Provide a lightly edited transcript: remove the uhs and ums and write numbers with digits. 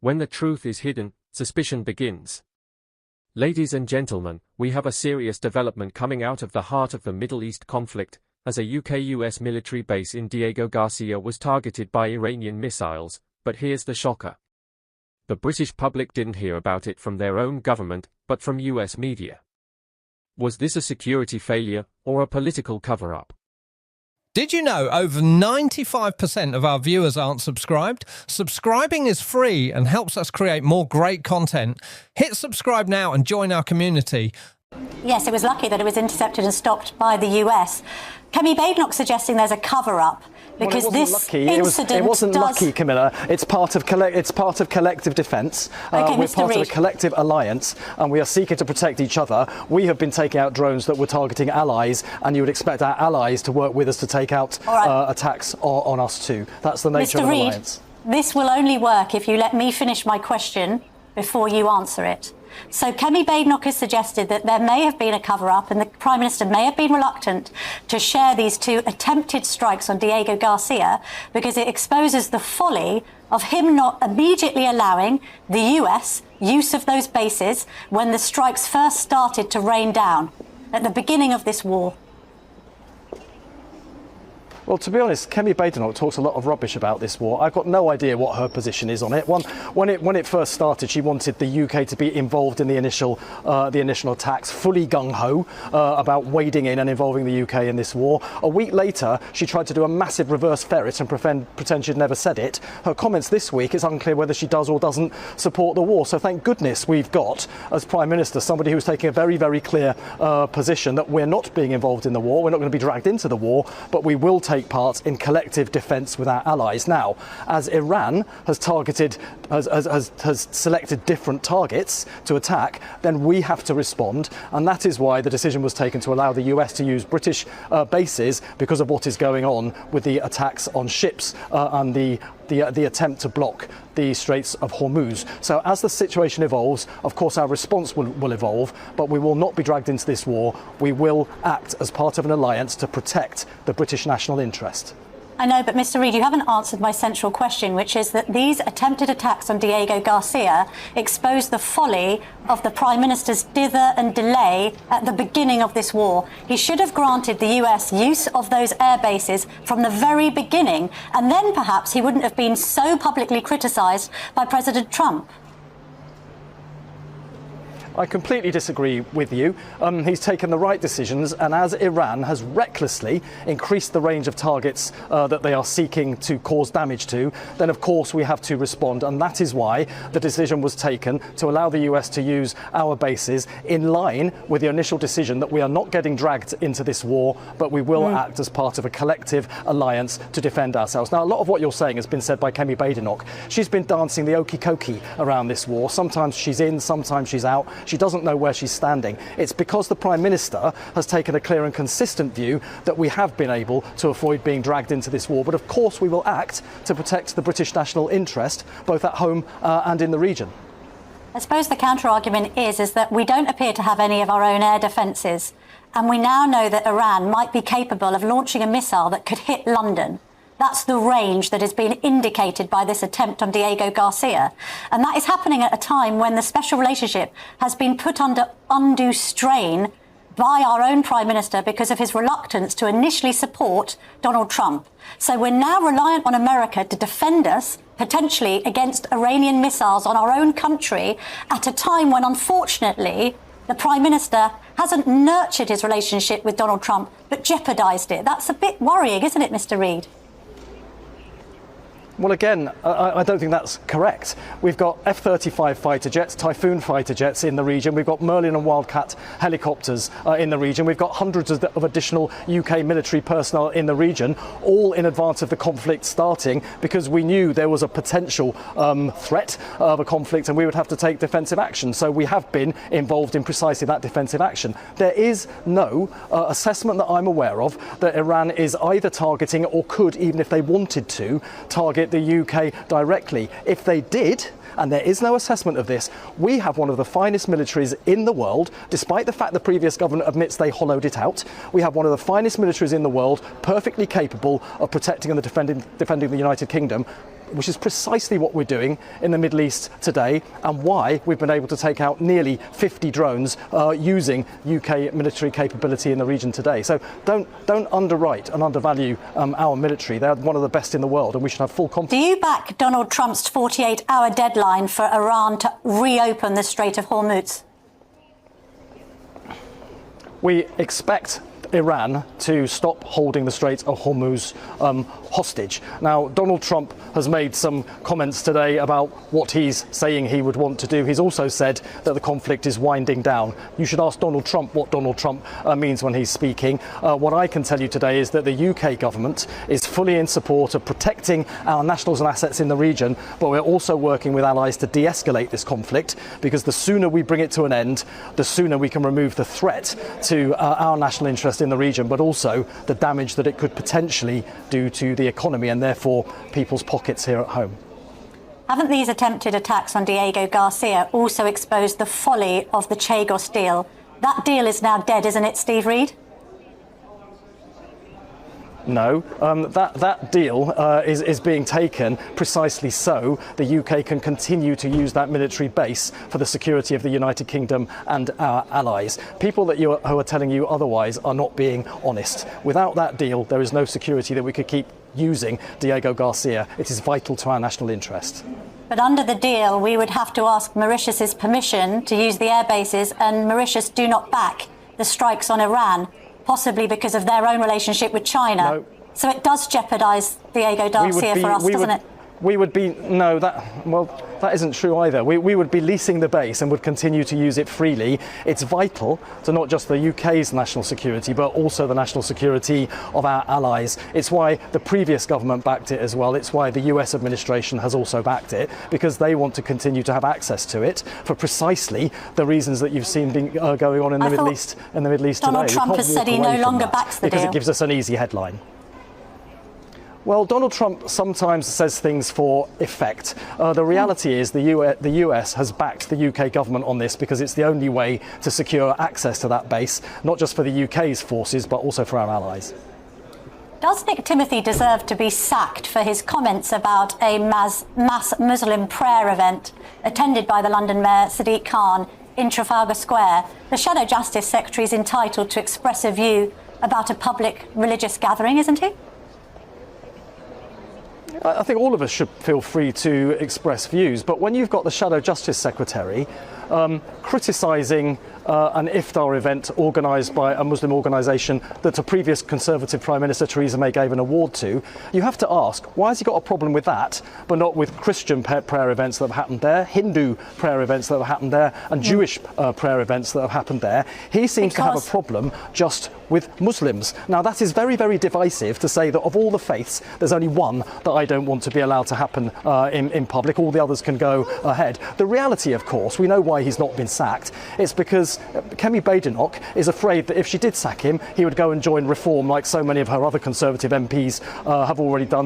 When the truth is hidden, suspicion begins. Ladies and gentlemen, we have a serious development coming out of the heart of the Middle East conflict, as a UK-US military base in Diego Garcia was targeted by Iranian missiles, but here's the shocker. The British public didn't hear about it from their own government, but from US media. Was this a security failure, or a political cover-up? Did you know over 95% of our viewers aren't subscribed? Subscribing is free and helps us create more great content. Hit subscribe now and join our community. Yes, it was lucky that it was intercepted and stopped by the US. Camilla Tominey suggesting there's a cover-up because it wasn't lucky, Camilla. It's part of collective defence. Okay, we're Mr. part Reid. of a collective alliance, and we are seeking to protect each other. We have been taking out drones that were targeting allies, and you would expect our allies to work with us to take out attacks on us too. That's the nature of an alliance. This will only work if you let me finish my question before you answer it. So Camilla Tominey has suggested that there may have been a cover-up and the Prime Minister may have been reluctant to share these two attempted strikes on Diego Garcia because it exposes the folly of him not immediately allowing the US use of those bases when the strikes first started to rain down at the beginning of this war. Well, to be honest, Camilla Tominey talks a lot of rubbish about this war. I've got no idea what her position is on it. When it first started, she wanted the UK to be involved in the initial attacks, fully gung-ho about wading in and involving the UK in this war. A week later, she tried to do a massive reverse ferret and pretend she'd never said it. Her comments this week, it's unclear whether she does or doesn't support the war. So thank goodness we've got, as Prime Minister, somebody who's taking a very, very clear position that we're not being involved in the war. We're not going to be dragged into the war, but we will take part in collective defence with our allies. Now, as Iran has selected different targets to attack, then we have to respond, and that is why the decision was taken to allow the US to use British bases because of what is going on with the attacks on ships and the attempt to block the Straits of Hormuz. So as the situation evolves, of course our response will evolve, but we will not be dragged into this war. We will act as part of an alliance to protect the British national interest. I know, but Mr. Reid, you haven't answered my central question, which is that these attempted attacks on Diego Garcia expose the folly of the Prime Minister's dither and delay at the beginning of this war. He should have granted the US use of those air bases from the very beginning, and then perhaps he wouldn't have been so publicly criticised by President Trump. I completely disagree with you. He's taken the right decisions, and as Iran has recklessly increased the range of targets that they are seeking to cause damage to, then of course we have to respond, and that is why the decision was taken to allow the US to use our bases in line with the initial decision that we are not getting dragged into this war, but we will act as part of a collective alliance to defend ourselves. Now, a lot of what you're saying has been said by Camilla Tominey. She's been dancing the okey-cokey around this war. Sometimes she's in, sometimes she's out. She doesn't know where she's standing. It's because the Prime Minister has taken a clear and consistent view that we have been able to avoid being dragged into this war. But of course we will act to protect the British national interest, both at home and in the region. I suppose the counter-argument is that we don't appear to have any of our own air defences, and we now know that Iran might be capable of launching a missile that could hit London. That's the range that has been indicated by this attempt on Diego Garcia. And that is happening at a time when the special relationship has been put under undue strain by our own Prime Minister because of his reluctance to initially support Donald Trump. So we're now reliant on America to defend us, potentially against Iranian missiles on our own country, at a time when, unfortunately, the Prime Minister hasn't nurtured his relationship with Donald Trump, but jeopardised it. That's a bit worrying, isn't it, Mr. Reid? Well, again, I don't think that's correct. We've got F-35 fighter jets, Typhoon fighter jets in the region. We've got Merlin and Wildcat helicopters in the region. We've got hundreds of additional UK military personnel in the region, all in advance of the conflict starting, because we knew there was a potential threat of a conflict and we would have to take defensive action. So we have been involved in precisely that defensive action. There is no assessment that I'm aware of that Iran is either targeting or could, even if they wanted to, target the UK directly. If they did, and there is no assessment of this, we have one of the finest militaries in the world, despite the fact the previous government admits they hollowed it out. We have one of the finest militaries in the world, perfectly capable of protecting and defending the United Kingdom. which is precisely what we're doing in the Middle East today, and why we've been able to take out nearly 50 drones using UK military capability in the region today. So don't underwrite and undervalue our military. They're one of the best in the world, and we should have full confidence. Do you back Donald Trump's 48-hour deadline for Iran to reopen the Strait of Hormuz? We expect Iran to stop holding the Strait of Hormuz hostage. Now, Donald Trump has made some comments today about what he's saying he would want to do. He's also said that the conflict is winding down. You should ask Donald Trump what Donald Trump means when he's speaking. What I can tell you today is that the UK government is fully in support of protecting our nationals and assets in the region, but we're also working with allies to de-escalate this conflict, because the sooner we bring it to an end, the sooner we can remove the threat to our national interest in the region, but also the damage that it could potentially do to the economy and therefore people's pockets here at home. Haven't these attempted attacks on Diego Garcia also exposed the folly of the Chagos deal? That deal is now dead, isn't it, Steve Reed? No, that deal is being taken precisely so the UK can continue to use that military base for the security of the United Kingdom and our allies. People who are telling you otherwise are not being honest. Without that deal, there is no security that we could keep using Diego Garcia. It is vital to our national interest. But under the deal, we would have to ask Mauritius's permission to use the air bases, and Mauritius do not back the strikes on Iran, possibly because of their own relationship with China. No. So it does jeopardise Diego Garcia for us, doesn't it? We would be, no, that isn't true either. We would be leasing the base and would continue to use it freely. It's vital to not just the UK's national security, but also the national security of our allies. It's why the previous government backed it as well. It's why the US administration has also backed it, because they want to continue to have access to it for precisely the reasons that you've seen going on in the Middle East. Donald today. Trump has said he no longer backs the deal because it gives us an easy headline. Well, Donald Trump sometimes says things for effect. The reality is the US has backed the UK government on this because it's the only way to secure access to that base, not just for the UK's forces, but also for our allies. Does Nick Timothy deserve to be sacked for his comments about a mass Muslim prayer event attended by the London Mayor Sadiq Khan in Trafalgar Square? The Shadow Justice Secretary is entitled to express a view about a public religious gathering, isn't he? I think all of us should feel free to express views, but when you've got the Shadow Justice Secretary criticising an iftar event organised by a Muslim organisation that a previous Conservative Prime Minister Theresa May gave an award to, you have to ask, why has he got a problem with that, but not with Christian prayer events that have happened there, Hindu prayer events that have happened there, and Jewish prayer events that have happened there? He seems to have a problem just with Muslims. Now, that is very, very divisive to say that of all the faiths, there's only one that I don't want to be allowed to happen in public. All the others can go ahead. The reality, of course, we know why he's not been sacked. It's because Kemi Badenoch is afraid that if she did sack him, he would go and join Reform like so many of her other Conservative MPs have already done.